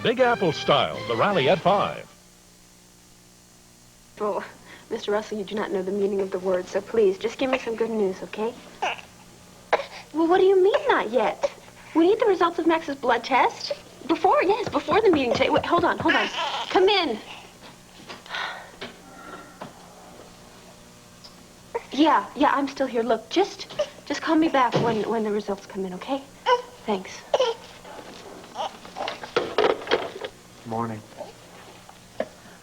Big Apple style, the rally at 5. Well, Mr. Russell, you do not know the meaning of the word, so please, just give me some good news, okay? Well, what do you mean, not yet? We need the results of Max's blood test. Before the meeting today. Wait, hold on. Come in. Yeah, I'm still here. Look, just call me back when the results come in, okay? Thanks. Morning.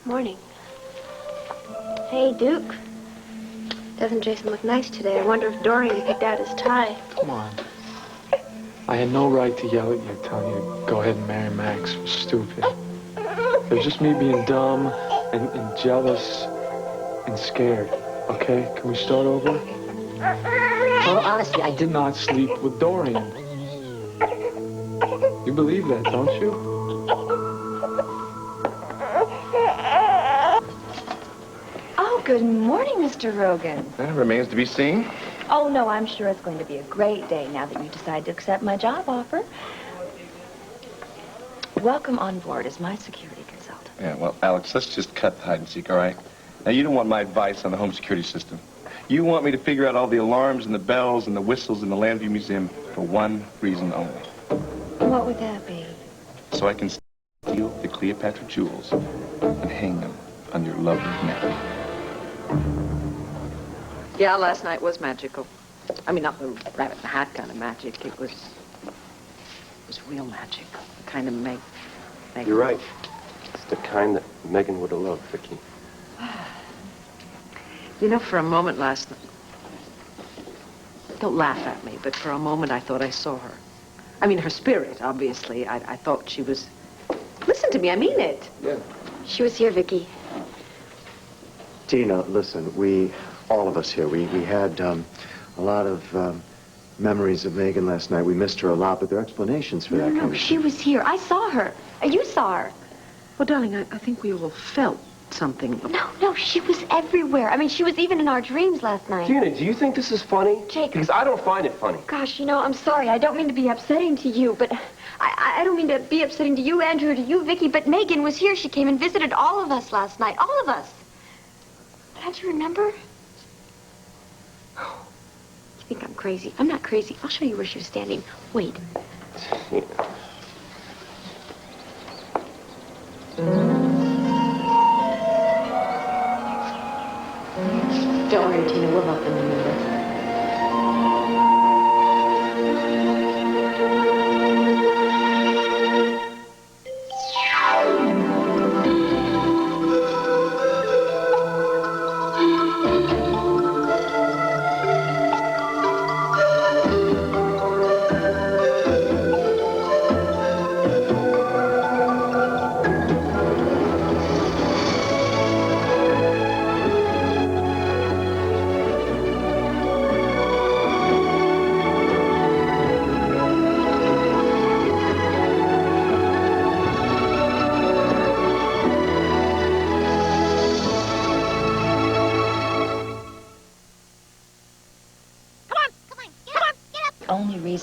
Morning. Hey, Duke. Doesn't Jason look nice today? I wonder if Dorian picked out his tie. Come on. I had no right to yell at you, telling you to go ahead and marry Max. It was stupid. It was just me being dumb and jealous and scared. Okay? Can we start over? Well, honestly, I did not sleep with Dorian. You believe that, don't you? Oh, good morning, Mr. Rogan. That remains to be seen. Oh, no, I'm sure it's going to be a great day now that you decide to accept my job offer. Welcome on board as my security consultant. Yeah, well, Alex, let's just cut the hide and seek, all right? Now, you don't want my advice on the home security system. You want me to figure out all the alarms and the bells and the whistles in the Landview Museum for one reason only. What would that be? So I can steal the Cleopatra jewels and hang them on your lovely neck. Yeah, last night was magical. I mean, not the rabbit in the hat kind of magic. It was real magic. The kind of Meg. You're right. It's the kind that Megan would have loved, Vicky. You know, for a moment last night, don't laugh at me, but for a moment I thought I saw her. I mean, her spirit, obviously. I thought she was... Listen to me, I mean it. Yeah. She was here, Vicky. Tina, listen, all of us here, we had a lot of memories of Megan last night. We missed her a lot, but there are explanations for that kind of thing. She was here. I saw her. You saw her. Well, darling, I think we all felt something. No, she was everywhere. I mean, she was even in our dreams last night. Tina, do you think this is funny? Jake. Because I don't find it funny. Gosh, I'm sorry. I don't mean to be upsetting to you, but I don't mean to be upsetting to you, Andrew, to you, Vicky, but Megan was here. She came and visited all of us last night. All of us. Don't you remember? You think I'm crazy? I'm not crazy. I'll show you where she was standing. Wait. Tina. Don't worry, Tina. We'll help them remember.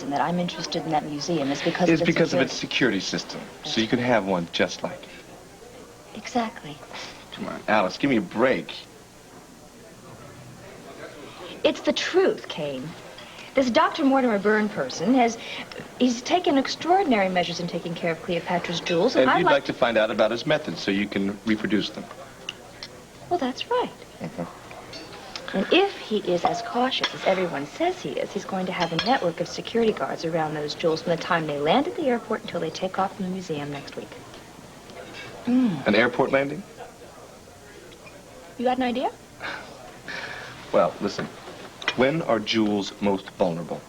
That I'm interested in that museum is because of its security system. So you can have one just like it. Exactly. Come on, Alice, give me a break. It's the truth, Kane. This Dr. Mortimer Byrne person he's taken extraordinary measures in taking care of Cleopatra's jewels. And you'd like to find out about his methods so you can reproduce them. Well, that's right. Mm-hmm. And if he is as cautious as everyone says he is, he's going to have a network of security guards around those jewels from the time they land at the airport until they take off from the museum next week. An airport landing? You got an idea? Well, listen. When are jewels most vulnerable?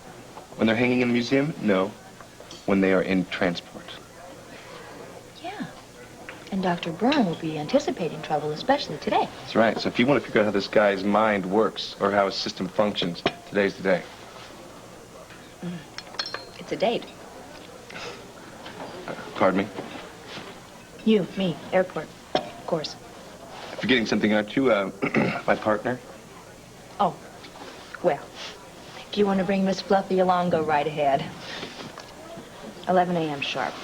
When they're hanging in the museum? No. When they are in transport. Yeah. And Dr. Byrne will be anticipating trouble, especially today. That's right. So if you want to figure out how this guy's mind works or how his system functions, today's the day. It's a date. Pardon me? You, me, airport, of course. Forgetting something, aren't you? My partner? Oh, well, if you want to bring Miss Fluffy along, go right ahead. 11 a.m. sharp.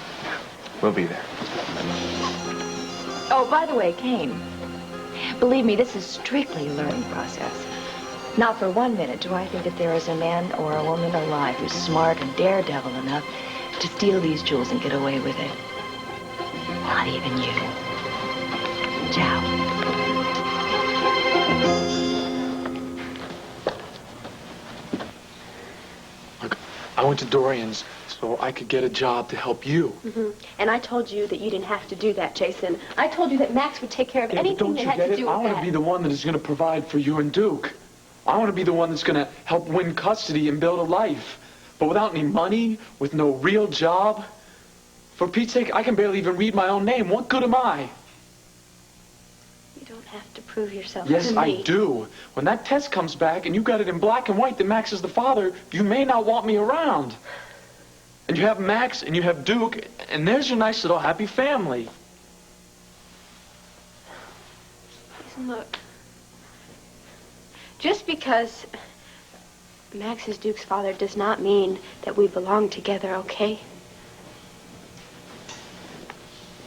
We'll be there. Oh, by the way, Kane, believe me, this is strictly a learning process. Not for 1 minute do I think that there is a man or a woman alive who's smart and daredevil enough to steal these jewels and get away with it. Not even you. Ciao. Look, I went to Dorian's so I could get a job to help you. Mm-hmm. And I told you that you didn't have to do that, Jason. I told you that Max would take care of anything that had to do with that. I want to be the one that is going to provide for you and Duke. I want to be the one that's going to help win custody and build a life. But without any money, with no real job, for Pete's sake, I can barely even read my own name. What good am I? You don't have to prove yourself Yes, to me. I do. When that test comes back and you got it in black and white that Max is the father, you may not want me around. And you have Max and you have Duke, and there's your nice little happy family. Listen, look. Just because Max is Duke's father does not mean that we belong together, okay?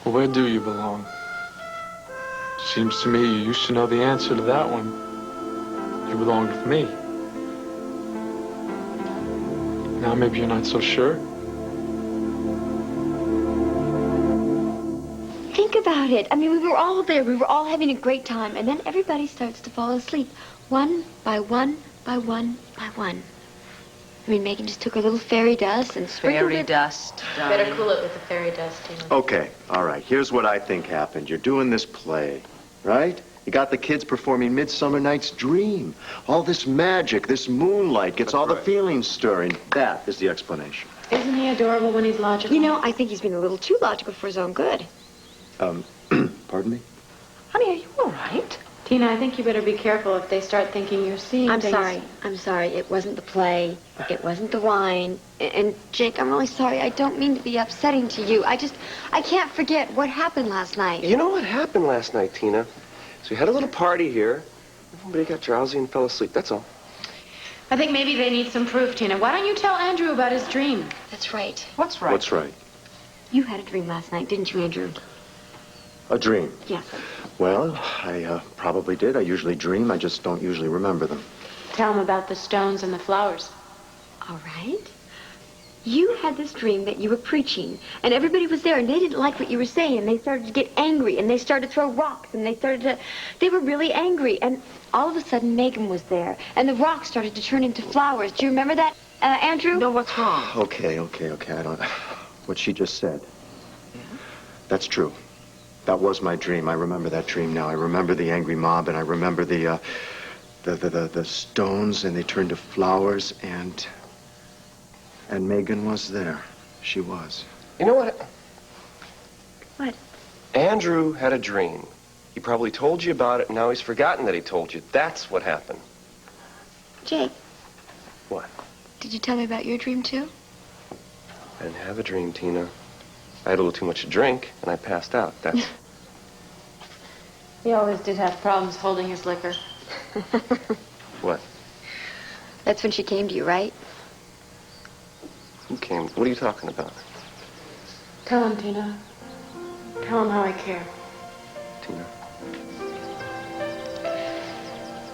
Well, where do you belong? Seems to me you used to know the answer to that one. You belonged with me. Now maybe you're not so sure. Think about it. I mean, we were all there. We were all having a great time. And then everybody starts to fall asleep. One by one by one by one. I mean, Megan just took her little fairy dust and sprinkled Fairy it. dust, Better darling. cool it with the fairy dust, Tina. Okay, all right. Here's what I think happened. You're doing this play, right? You got the kids performing Midsummer Night's Dream. All this magic, this moonlight gets all the feelings stirring. That is the explanation. Isn't he adorable when he's logical? You know, I think he's been a little too logical for his own good. Pardon me? Honey, are you all right? Tina, I think you better be careful if they start thinking you're seeing I'm things. sorry. I'm sorry. It wasn't the play. It wasn't the wine. And Jake, I'm really sorry. I don't mean to be upsetting to you. I can't forget what happened last night. You know what happened last night, Tina? So we had a little party here. Everybody got drowsy and fell asleep. That's all. I think maybe they need some proof, Tina. Why don't you tell Andrew about his dream? That's right. What's right? What's right? You had a dream last night, didn't you, Andrew? A dream. Yes. Well, I probably did. I usually dream. I just don't usually remember them. Tell him about the stones and the flowers. All right. You had this dream that you were preaching, and everybody was there, and they didn't like what you were saying. They started to get angry, and they started to throw rocks, and they were really angry. And all of a sudden, Megan was there, and the rocks started to turn into flowers. Do you remember that, Andrew? No, what's wrong? Okay. I don't... What she just said. Yeah? That's true. That was my dream. I remember that dream now. I remember the angry mob, and I remember the stones, and they turned to flowers, and Megan was there. She was. You know what? What? Andrew had a dream. He probably told you about it, and now he's forgotten that he told you. That's what happened. Jake. What? Did you tell me about your dream, too? I didn't have a dream, Tina. I had a little too much to drink, and I passed out. That's... He always did have problems holding his liquor. What? That's when she came to you, right? Who came? What are you talking about? Tell him, Tina. Tell him how I care. Tina.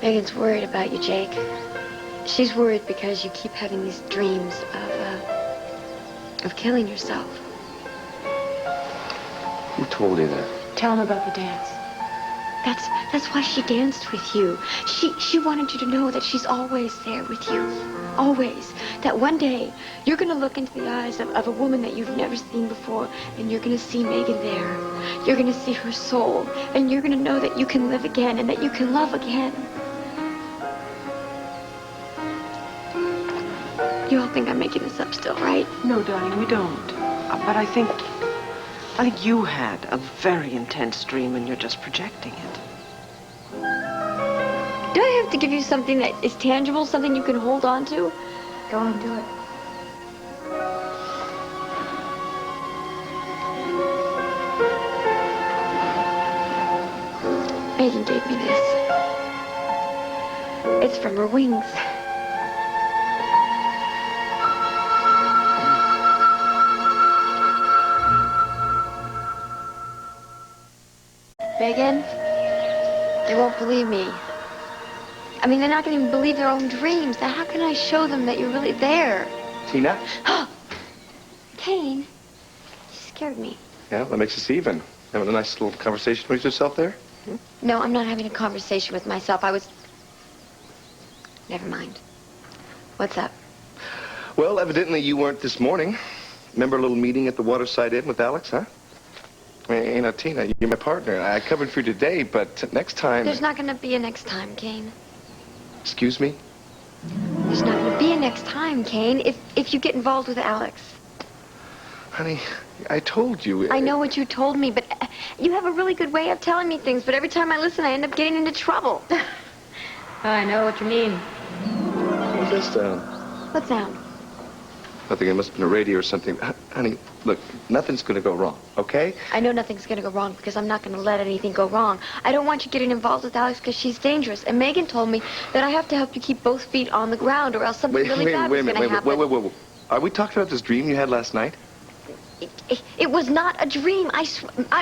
Megan's worried about you, Jake. She's worried because you keep having these dreams of killing yourself. Who told you that? Tell him about the dance. That's why she danced with you. She wanted you to know that she's always there with you. Always. That one day, you're going to look into the eyes of a woman that you've never seen before, and you're going to see Megan there. You're going to see her soul, and you're going to know that you can live again and that you can love again. You all think I'm making this up still, right? No, darling, we don't. But I think you had a very intense dream, and you're just projecting it. Do I have to give you something that is tangible, something you can hold on to? Go on, do it. Megan gave me this. It's from her wings. Megan, they won't believe me. I mean, they're not going to even believe their own dreams. Now, how can I show them that you're really there? Tina? Kane, you scared me. Yeah, that makes us even. Having a nice little conversation with yourself there? No, I'm not having a conversation with myself. Never mind. What's up? Well, evidently you weren't this morning. Remember a little meeting at the Waterside Inn with Alex, huh? Hey, now, Tina, you're my partner. I covered for you today, but next time... There's not going to be a next time, Kane. Excuse me? There's not going to be a next time, Kane, if you get involved with Alex. Honey, I told you... I know what you told me, but you have a really good way of telling me things, but every time I listen, I end up getting into trouble. I know what you mean. What's that sound? What sound? I think it must have been a radio or something. Honey, look, nothing's going to go wrong, okay? I know nothing's going to go wrong because I'm not going to let anything go wrong. I don't want you getting involved with Alex because she's dangerous. And Megan told me that I have to help you keep both feet on the ground or else something really bad is going to happen. Wait. Are we talking about this dream you had last night? It was not a dream.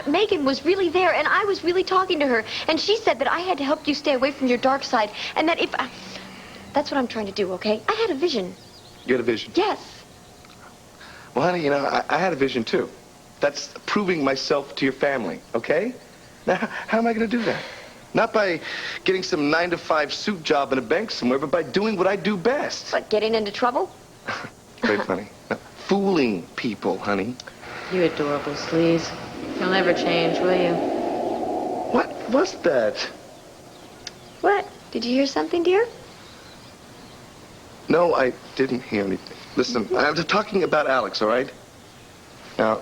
Megan was really there, and I was really talking to her. And she said that I had to help you stay away from your dark side. And that if... That's what I'm trying to do, okay? I had a vision. You had a vision? Yes. Well, honey, you know, I had a vision, too. That's proving myself to your family, okay? Now, how am I going to do that? Not by getting some 9-to-5 suit job in a bank somewhere, but by doing what I do best. What, getting into trouble? Very funny. No, fooling people, honey. You adorable sleaze. You'll never change, will you? What was that? What? Did you hear something, dear? No, I didn't hear anything. Listen, I'm just talking about Alex, all right? Now,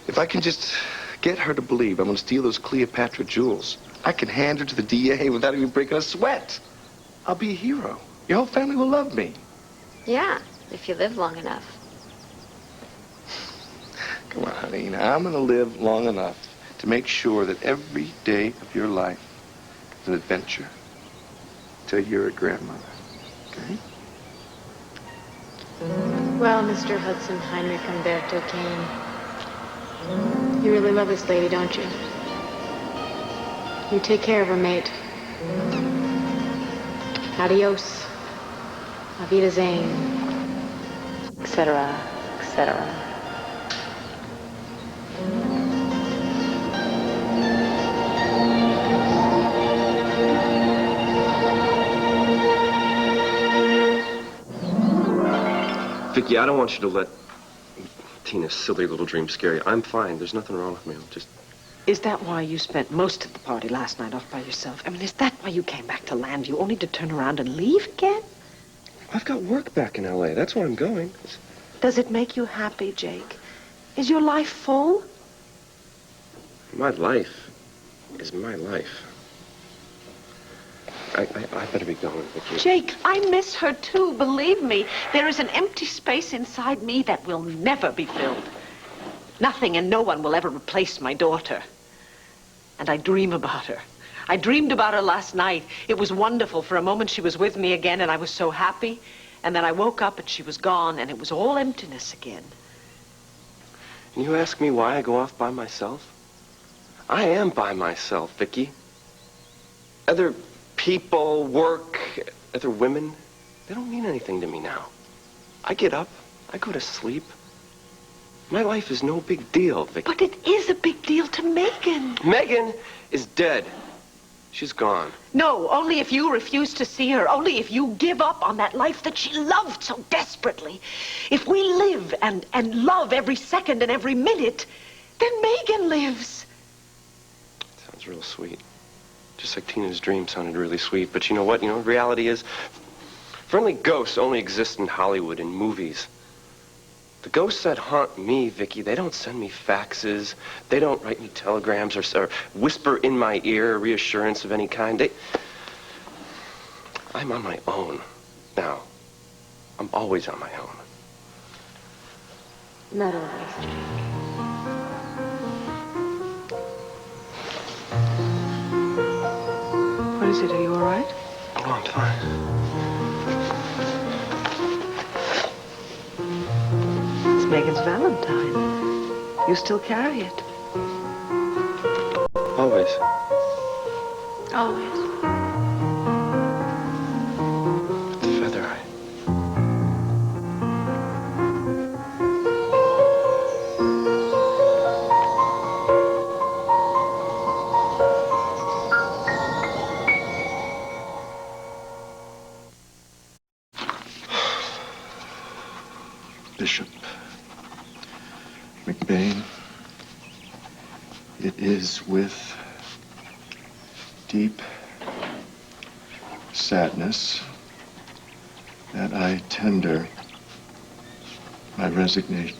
if I can just get her to believe I'm going to steal those Cleopatra jewels, I can hand her to the DA without even breaking a sweat. I'll be a hero. Your whole family will love me. Yeah, if you live long enough. Come on, honey. Now, I'm going to live long enough to make sure that every day of your life is an adventure till you're a grandmother. Okay? Well, Mr. Hudson Heinrich Umberto Kane, you really love this lady, don't you? You take care of her, mate. Adios. Auf Wiedersehen. Etc., etc. Vicky, I don't want you to let Tina's silly little dream scare you. I'm fine. There's nothing wrong with me. I'm just... Is that why you spent most of the party last night off by yourself? I mean, is that why you came back to Landview, only to turn around and leave again? I've got work back in L.A. That's where I'm going. Does it make you happy, Jake? Is your life full? My life is my life. I better be going, Vicky. Jake, I miss her too, believe me. There is an empty space inside me that will never be filled. Nothing and no one will ever replace my daughter. And I dream about her. I dreamed about her last night. It was wonderful. For a moment she was with me again and I was so happy. And then I woke up and she was gone and it was all emptiness again. And you ask me why I go off by myself? I am by myself, Vicky. Other people, work, other women, they don't mean anything to me now. I get up, I go to sleep. My life is no big deal, Vicky. But it is a big deal to Megan. Megan is dead. She's gone. No, only if you refuse to see her. Only if you give up on that life that she loved so desperately. If we live and love every second and every minute, then Megan lives. Sounds real sweet. Just like Tina's dream sounded really sweet. But you know what? You know, reality is, friendly ghosts only exist in Hollywood, in movies. The ghosts that haunt me, Vicky, they don't send me faxes. They don't write me telegrams or whisper in my ear a reassurance of any kind. I'm on my own. Now, I'm always on my own. Not always, Jake. What is it? Are you all right? Oh, I'm fine. It's Megan's Valentine. You still carry it. Always. Always. The feather eye. Bishop McBain, it is with deep sadness that I tender my resignation.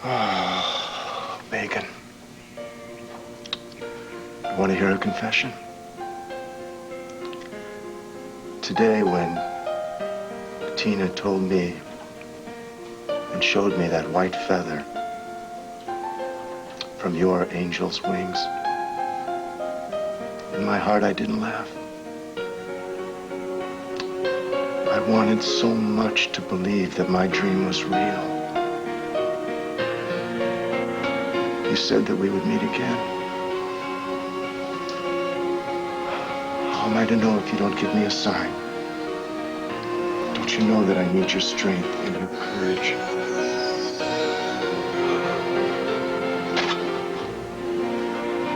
Oh, Megan. Want to hear a confession? Today, when Tina told me and showed me that white feather from your angel's wings, in my heart I didn't laugh. I wanted so much to believe that my dream was real. You said that we would meet again. How am I to know if you don't give me a sign? Don't you know that I need your strength and your courage?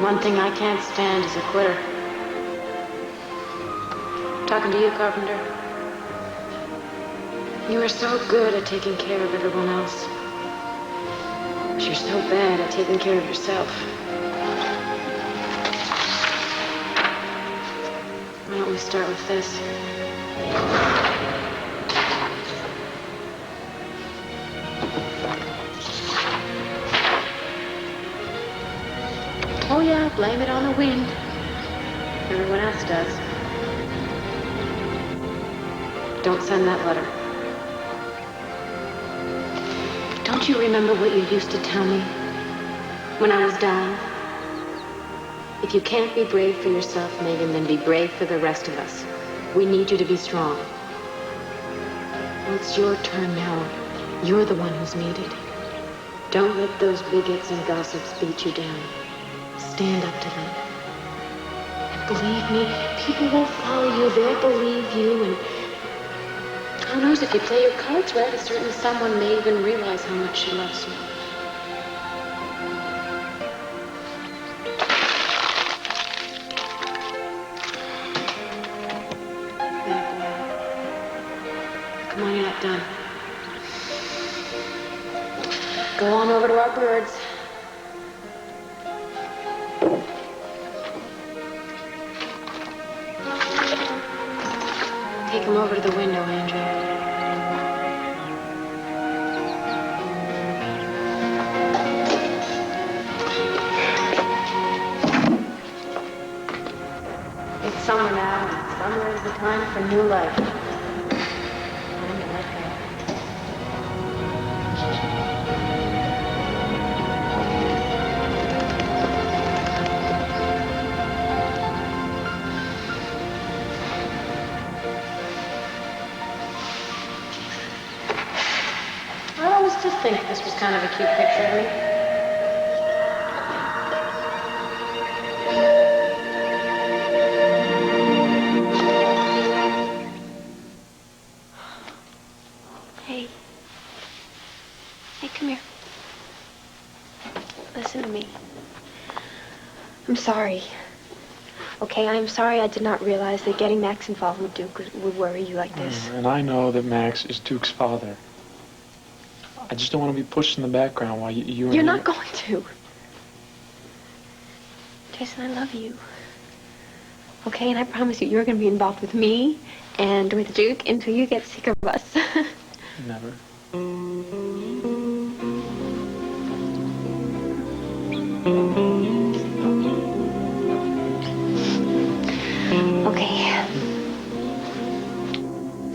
One thing I can't stand is a quitter. Talking to you, Carpenter. You are so good at taking care of everyone else. But you're so bad at taking care of yourself. Why don't we start with this? Oh yeah, blame it on the wind. Everyone else does. Don't send that letter. Don't you remember what you used to tell me when I was dying? If you can't be brave for yourself, Megan, then be brave for the rest of us. We need you to be strong. Well, it's your turn now. You're the one who's needed. Don't let those bigots and gossips beat you down. Stand up to them. And believe me, people will follow you. They'll believe you. And who knows, if you play your cards right, a certain someone may even realize how much she loves you. Come on, you're not done. Go on over to our birds. Take them over to the window, Andrew. It's summer now, and summer is the time for new life. Time to let go. I always did think this was kind of a cute picture of me. Hey. Hey, come here. Listen to me. I'm sorry. Okay, I'm sorry I did not realize that getting Max involved with Duke would worry you like this. And I know that Max is Duke's father. I just don't want to be pushed in the background while you and You're me... not going to. Jason, I love you. Okay, and I promise you, you're going to be involved with me and with Duke until you get sick of us. Never. Okay.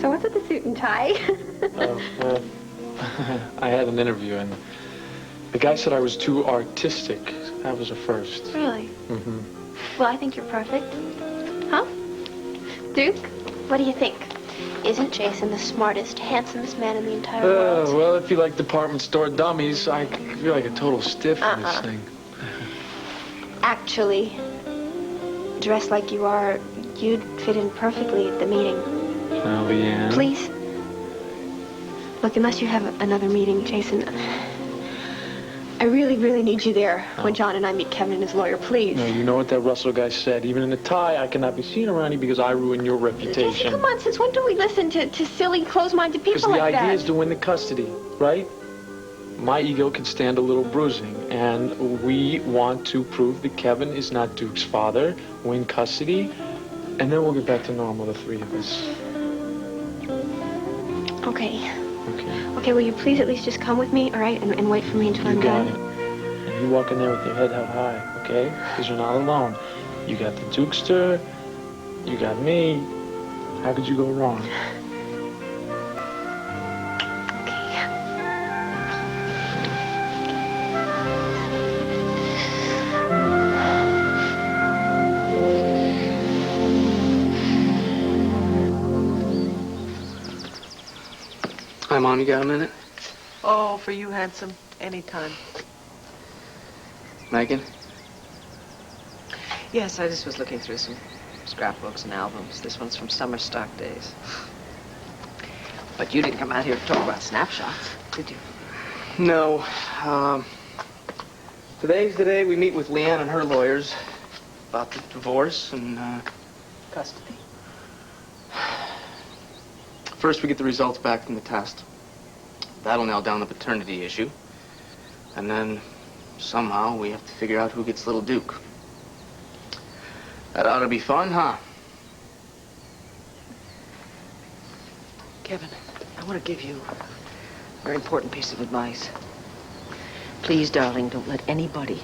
So what's with the suit and tie? I had an interview, and the guy said I was too artistic. That was a first. Really? Mm-hmm. Well, I think you're perfect. Huh? Duke, what do you think? Isn't Jason the smartest, handsomest man in the entire world? Well, if you like department store dummies, I feel like a total stiff in this thing. Actually, dressed like you are, you'd fit in perfectly at the meeting. Now, Leanne. Please? Look, unless you have another meeting, Jason, I really, really need you there when John and I meet Kevin and his lawyer, please. No, you know what that Russell guy said. Even in a tie, I cannot be seen around you because I ruin your reputation. Jason, come on, since when do we listen to silly, close-minded people Because like the that? idea is to win the custody, right? My ego can stand a little bruising, and we want to prove that Kevin is not Duke's father, win custody, and then we'll get back to normal, the three of us. Okay. Okay. Okay, will you please at least just come with me, all right, and wait for me until I'm done? You got it. And you walk in there with your head held high, okay? Because you're not alone. You got the Dukester, you got me. How could you go wrong? Hi, Mom, you got a minute? Oh, for you, handsome. Anytime. Megan? Yes, I just was looking through some scrapbooks and albums. This one's from summer stock days. But you didn't come out here to talk about snapshots, did you? No. Today's the day we meet with Leanne and her lawyers about the divorce and, Custody. First, we get the results back from the test. That'll nail down the paternity issue. And then, somehow, we have to figure out who gets little Duke. That ought to be fun, huh? Kevin, I want to give you a very important piece of advice. Please, darling, don't let anybody,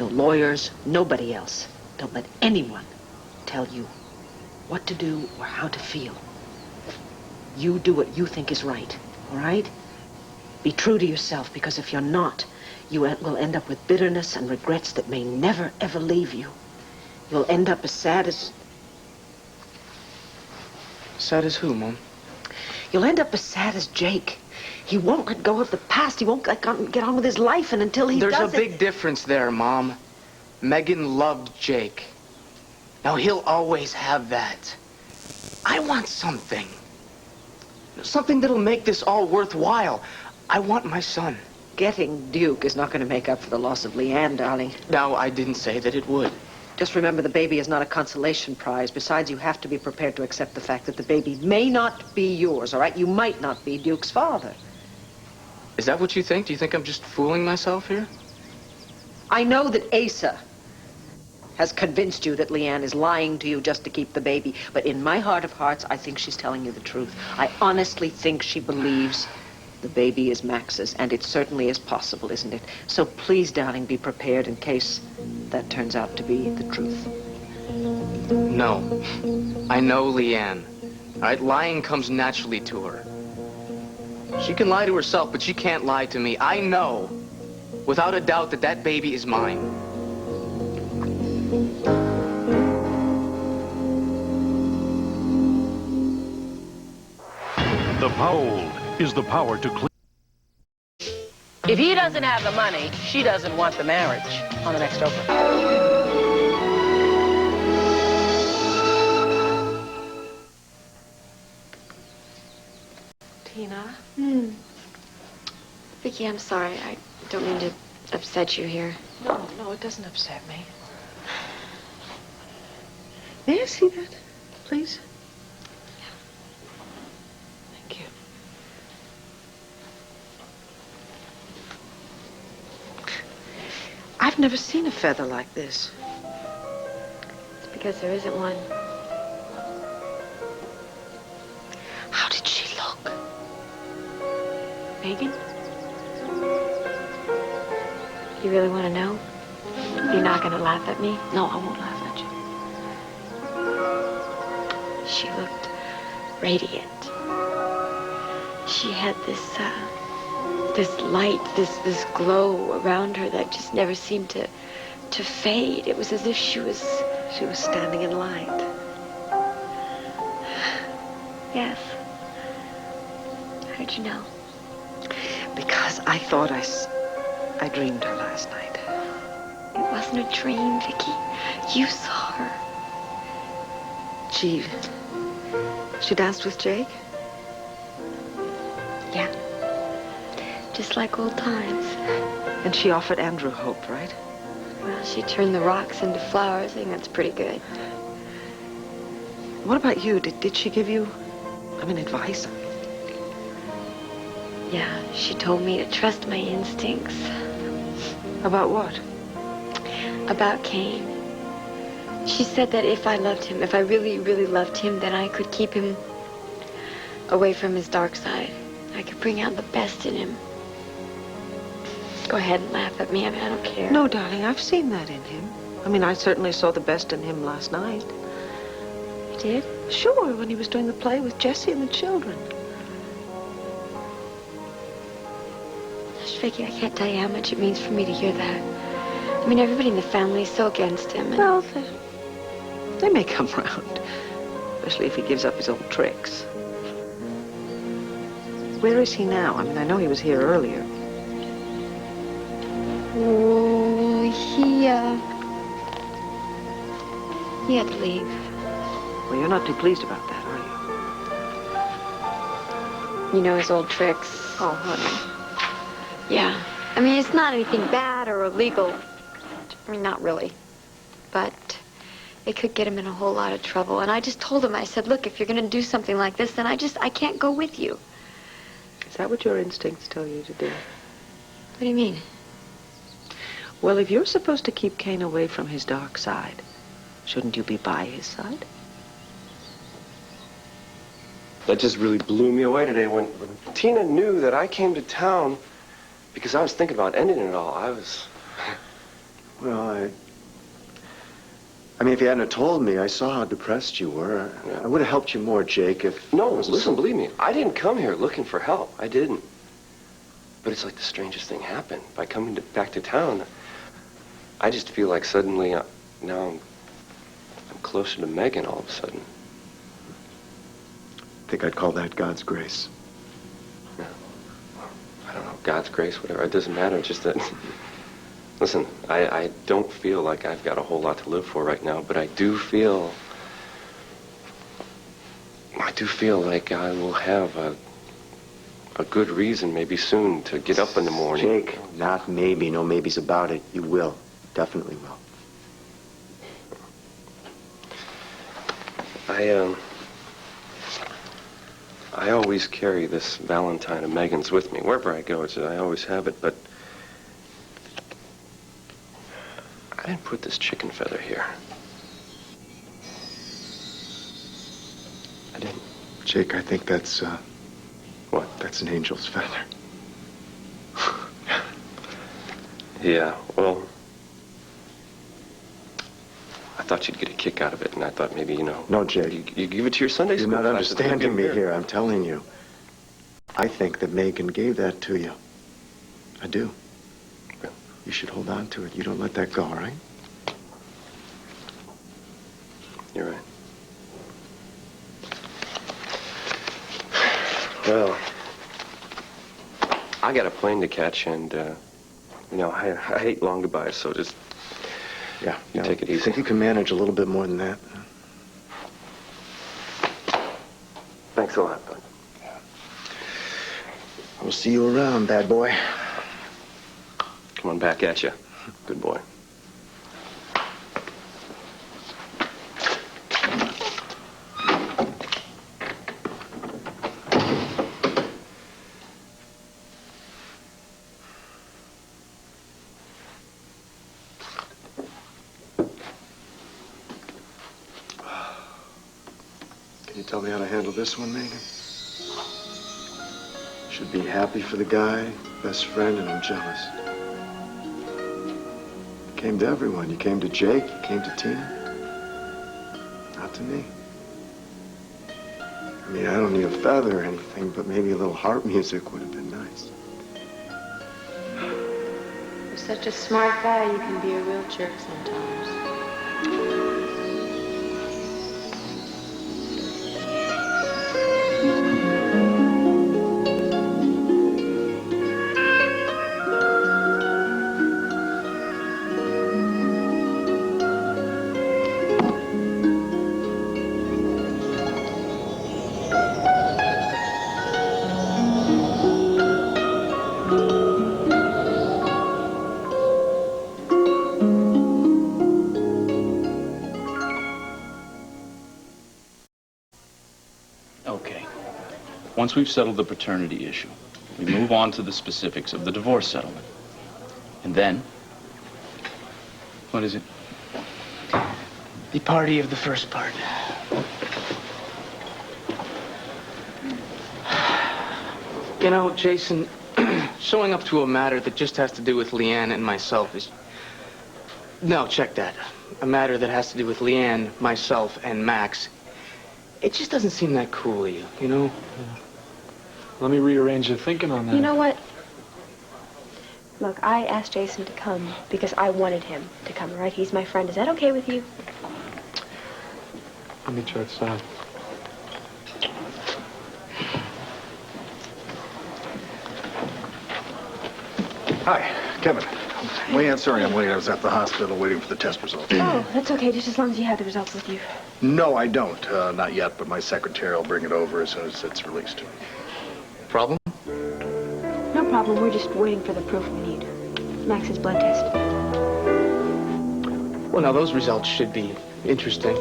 no lawyers, nobody else, don't let anyone tell you what to do or how to feel. You do what you think is right, all right? Be true to yourself, because if you're not, you will end up with bitterness and regrets that may never, ever leave you. You'll end up as sad as... Sad as who, Mom? You'll end up as sad as Jake. He won't let go of the past. He won't get on with his life, and until he does There's a big difference there, Mom. Megan loved Jake. Now, he'll always have that. I want something. Something that'll make this all worthwhile. I want my son. Getting Duke is not going to make up for the loss of Leanne, darling. Now, I didn't say that it would. Just remember, the baby is not a consolation prize. Besides, you have to be prepared to accept the fact that the baby may not be yours, all right? You might not be Duke's father. Is that what you think? Do you think I'm just fooling myself here? I know that Asa has convinced you that Leanne is lying to you just to keep the baby. But in my heart of hearts, I think she's telling you the truth. I honestly think she believes the baby is Max's, and it certainly is possible, isn't it? So please, darling, be prepared in case that turns out to be the truth. No. I know Leanne. All right, lying comes naturally to her. She can lie to herself, but she can't lie to me. I know, without a doubt, that that baby is mine. The power is the power to clean. If he doesn't have the money, she doesn't want the marriage on the next Oprah. Tina? Vicky, I'm sorry. I don't mean to upset you here. No, it doesn't upset me. May I see that, please? Thank you. I've never seen a feather like this. It's because there isn't one. How did she look? Megan? You really want to know? You're not going to laugh at me? No, I won't laugh at you. She looked radiant. She had this light, this glow around her that just never seemed to fade. It was as if she was standing in light. Yes. How'd you know? Because I thought I dreamed her last night. It wasn't a dream, Vicky. You saw her. She danced with Jake? Yeah. Just like old times. And she offered Andrew hope, right? Well, she turned the rocks into flowers. I think that's pretty good. What about you? Did she give you, advice? Yeah, she told me to trust my instincts. About what? About Cain. She said that if I loved him, if I really, really loved him, then I could keep him away from his dark side. I could bring out the best in him. Go ahead and laugh at me. I don't care. No, darling, I've seen that in him. I certainly saw the best in him last night. You did? Sure, when he was doing the play with Jessie and the children. Gosh, Vicky, I can't tell you how much it means for me to hear that. Everybody in the family is so against him. Well, they may come round. Especially if he gives up his old tricks. Where is he now? I know he was here earlier. Oh, he had to leave. Well, you're not too pleased about that, are you? You know his old tricks. Oh, honey. Yeah. It's not anything bad or illegal. Not really. But it could get him in a whole lot of trouble. And I just told him, I said, look, if you're going to do something like this, then I can't go with you. Is that what your instincts tell you to do? What do you mean? Well, if you're supposed to keep Cain away from his dark side, shouldn't you be by his side? That just really blew me away today when Tina knew that I came to town because I was thinking about ending it all. Well, if you hadn't have told me, I saw how depressed you were. I would have helped you more, Jake, if... No, listen, believe me, I didn't come here looking for help. I didn't. But it's like the strangest thing happened. By coming back to town, I just feel like suddenly, now I'm closer to Megan all of a sudden. I think I'd call that God's grace. Yeah. I don't know, God's grace, whatever. It doesn't matter. It's just that... Listen, I don't feel like I've got a whole lot to live for right now, but I do feel like I will have a good reason maybe soon to get up in the morning. Jake, not maybe. No maybes about it. You will. Definitely will. I always carry this Valentine of Megan's with me. Wherever I go, I always have it, but I didn't put this chicken feather here. I didn't. Jake, I think that's, What? That's an angel's feather. Yeah, well, I thought you'd get a kick out of it, and I thought maybe, No, Jake. You give it to your Sunday school You're not class. understanding me here, I'm telling you. I think that Megan gave that to you. I do. You should hold on to it. You don't let that go, all right? You're right. Well, I got a plane to catch, and, I hate long goodbyes, so just... Yeah. You take it You easy. think you can manage a little bit more than that? Thanks a lot, bud. We'll see you around, bad boy. Come on back at you. Good boy. Can you tell me how to handle this one, Megan? Should be happy for the guy, best friend, and I'm jealous. You came to everyone. You came to Jake, you came to Tina. Not to me. I don't need a feather or anything, but maybe a little harp music would have been nice. You're such a smart guy, you can be a real jerk sometimes. Once we've settled the paternity issue, we move on to the specifics of the divorce settlement. And then, what is it? The party of the first part. You know, Jason, showing up to a matter that just has to do with Leanne and myself is... No, check that. A matter that has to do with Leanne, myself, and Max. It just doesn't seem that cool of you, you know? Yeah. Let me rearrange your thinking on that. You know what? Look, I asked Jason to come because I wanted him to come, right? He's my friend. Is that okay with you? Let me try outside. Hi, Kevin. Leanne, sorry I'm late. I was at the hospital waiting for the test results. Oh, that's okay, just as long as you have the results with you. No, I don't. Not yet, but my secretary will bring it over as soon as it's released. Problem? No problem. We're just waiting for the proof we need. Max's blood test. Well, now, those results should be interesting.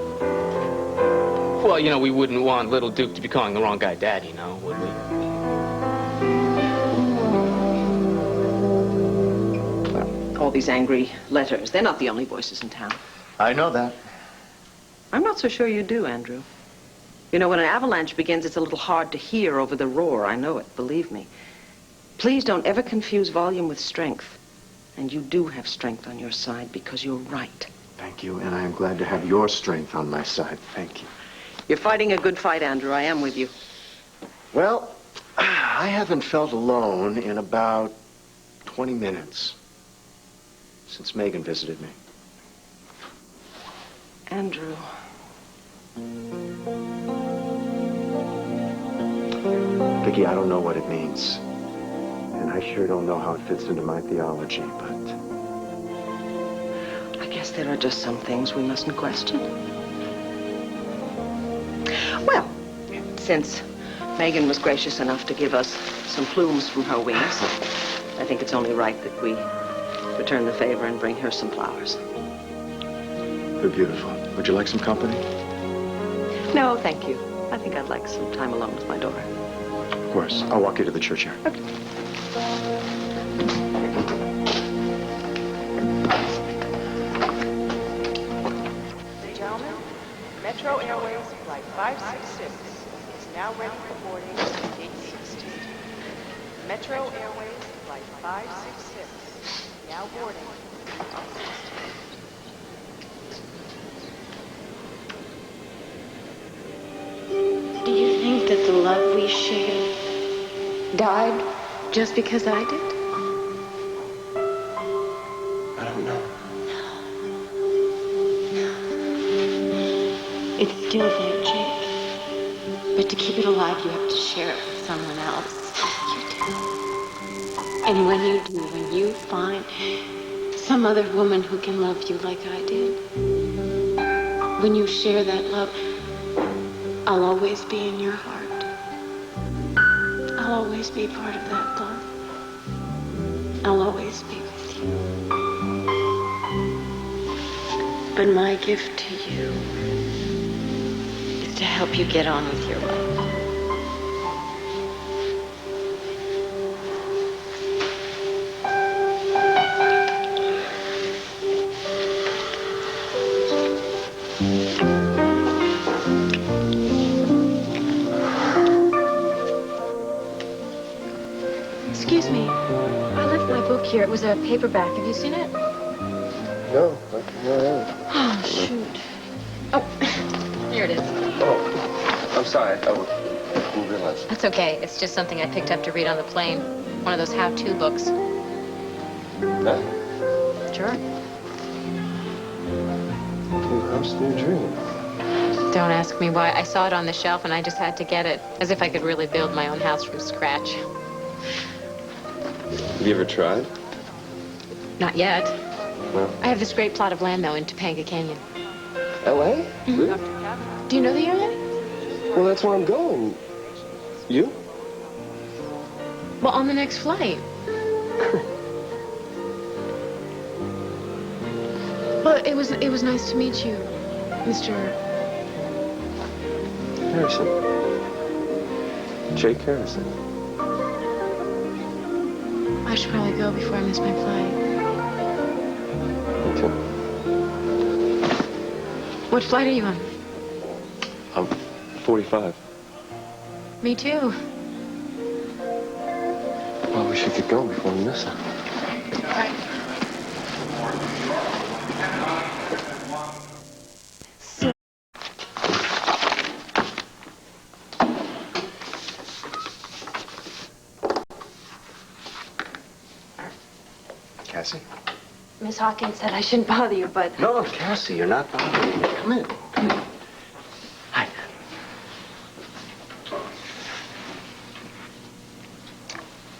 Well, you know, we wouldn't want little Duke to be calling the wrong guy Daddy, now, would we? All these angry letters, they're not the only voices in town. I know that. I'm not so sure you do, Andrew. You know, when an avalanche begins, it's a little hard to hear over the roar. I know it, believe me. Please don't ever confuse volume with strength. And you do have strength on your side because you're right. Thank you, and I am glad to have your strength on my side. Thank you. You're fighting a good fight, Andrew. I am with you. Well, I haven't felt alone in about 20 minutes since Megan visited me. Andrew. Vicki, I don't know what it means. And I sure don't know how it fits into my theology, but... I guess there are just some things we mustn't question. Well, since Megan was gracious enough to give us some plumes from her wings, I think it's only right that we return the favor and bring her some flowers. They're beautiful. Would you like some company? No, thank you. I think I'd like some time alone with my daughter. Of course. I'll walk you to the churchyard. Okay. Gentlemen, Metro Airways Flight 566 is now ready for boarding at gate 16. Metro Airways Flight 566 now boarding on 16. Do you think that the love we shared died just because I did? I don't know. It's still there, Jake. But to keep it alive, you have to share it with someone else. You do. And when you do, when you find some other woman who can love you like I did, when you share that love, I'll always be in your heart. I'll always be part of that love. I'll always be with you. But my gift to you is to help you get on with your life. Excuse me. I left my book here. It was a paperback. Have you seen it? No. Oh, shoot. Oh, here it is. Oh, I'm sorry. I didn't realize. That's okay. It's just something I picked up to read on the plane. One of those how-to books. Huh? Sure. New house, new dream. Don't ask me why. I saw it on the shelf and I just had to get it. As if I could really build my own house from scratch. Have you ever tried? Not yet. No. I have this great plot of land, though, in Topanga Canyon. L.A.? Mm-hmm. Really? Do you know the area? Well, that's where I'm going. You? Well, on the next flight. Well, it was nice to meet you, Mr. Harrison. Jake Harrison. I should probably go before I miss my flight. Me too. What flight are you on? I'm 45. Me too. Well, we should get going before we miss it. Right. Cassie? Miss Hawkins said I shouldn't bother you, but... No, Cassie, you're not bothering me. Come in. Come in. Hi.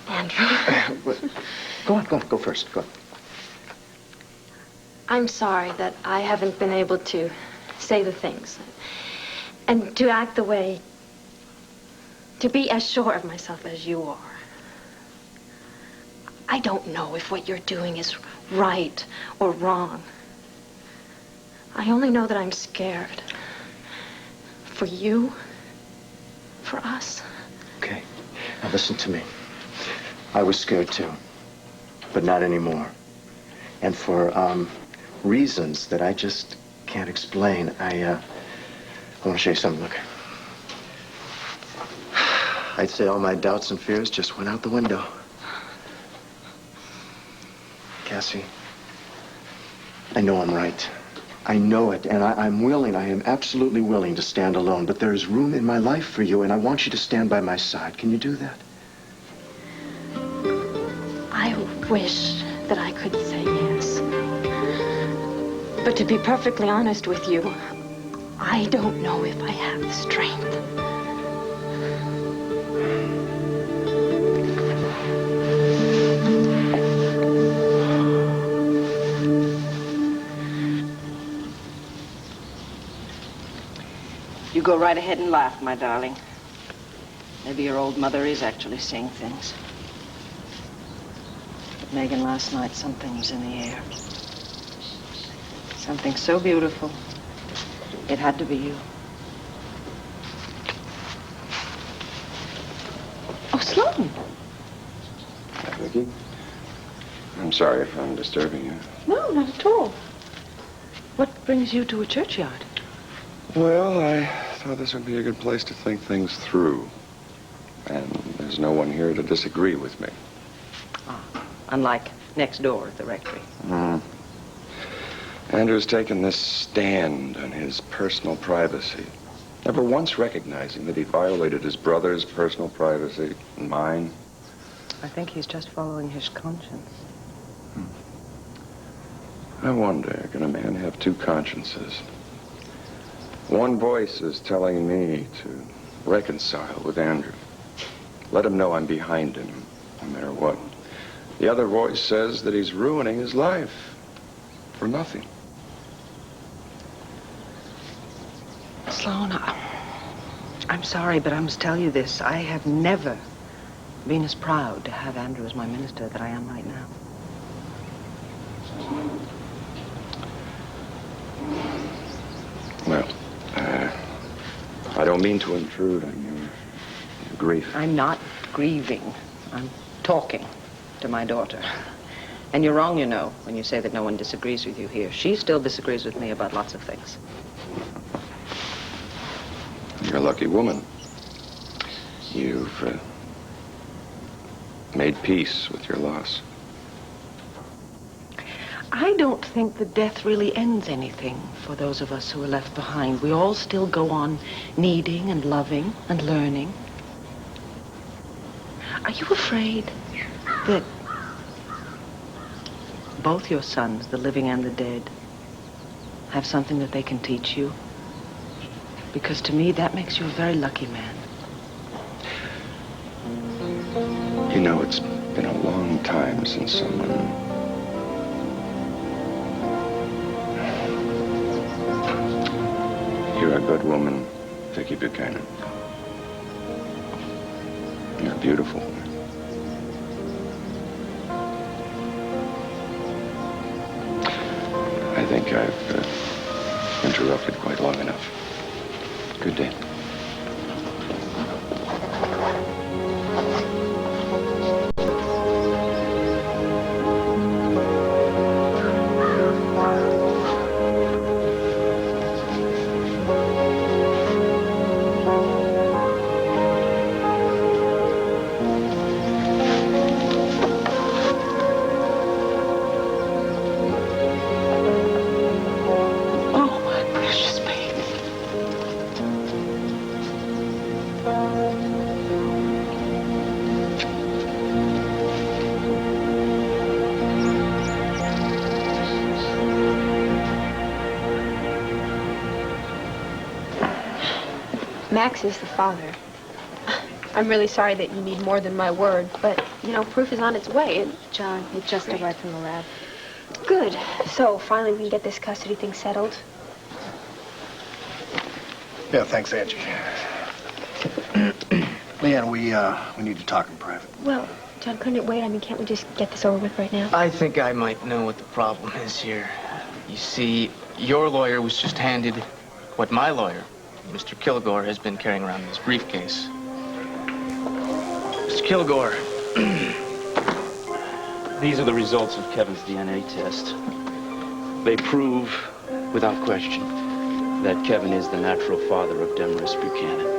Andrew. Go on, go first. Go on. I'm sorry that I haven't been able to say the things and to act the way, to be as sure of myself as you are. I don't know if what you're doing is right or wrong. I only know that I'm scared. For you, for us. Okay. Now listen to me. I was scared too, but not anymore. And for reasons that I just can't explain, I want to show you something. Look. I'd say all my doubts and fears just went out the window. Cassie, I know I'm right. I know it, and I'm willing, I am absolutely willing to stand alone, but there is room in my life for you, and I want you to stand by my side. Can you do that? I wish that I could say yes. But to be perfectly honest with you, I don't know if I have the strength. You go right ahead and laugh, my darling. Maybe your old mother is actually seeing things. But Megan, last night, something was in the air. Something so beautiful. It had to be you. Oh, Sloan. Hi, Vicky. I'm sorry if I'm disturbing you. No, not at all. What brings you to a churchyard? Well, I thought this would be a good place to think things through. And there's no one here to disagree with me. Unlike next door at the rectory. Andrew's taken this stand on his personal privacy, never once recognizing that he violated his brother's personal privacy and mine. I think he's just following his conscience. I wonder, can a man have two consciences? One voice is telling me to reconcile with Andrew. Let him know I'm behind him, no matter what. The other voice says that he's ruining his life for nothing. Sloan, I'm sorry, but I must tell you this. I have never been as proud to have Andrew as my minister that I am right now. Well, I don't mean to intrude on your grief. I'm not grieving. I'm talking to my daughter. And you're wrong, you know, when you say that no one disagrees with you here. She still disagrees with me about lots of things. You're a lucky woman. You've made peace with your loss. I don't think that death really ends anything for those of us who are left behind. We all still go on needing and loving and learning. Are you afraid that both your sons, the living and the dead, have something that they can teach you? Because to me, that makes you a very lucky man. You know, it's been a long time since someone... You're a good woman, Vicky Buchanan. You're a beautiful woman. I think I've interrupted quite long enough. Good day. Max is the father. I'm really sorry that you need more than my word, but, you know, proof is on its way. And John, it just arrived from the lab. Good. So, finally, we can get this custody thing settled. Yeah, thanks, Angie. Leanne, we need to talk in private. Well, John, couldn't it wait? I mean, can't we just get this over with right now? I think I might know what the problem is here. You see, your lawyer was just handed what my lawyer, Mr. Kilgore, has been carrying around in his briefcase. Mr. Kilgore. These are the results of Kevin's DNA test. They prove, without question, that Kevin is the natural father of Demarest Buchanan.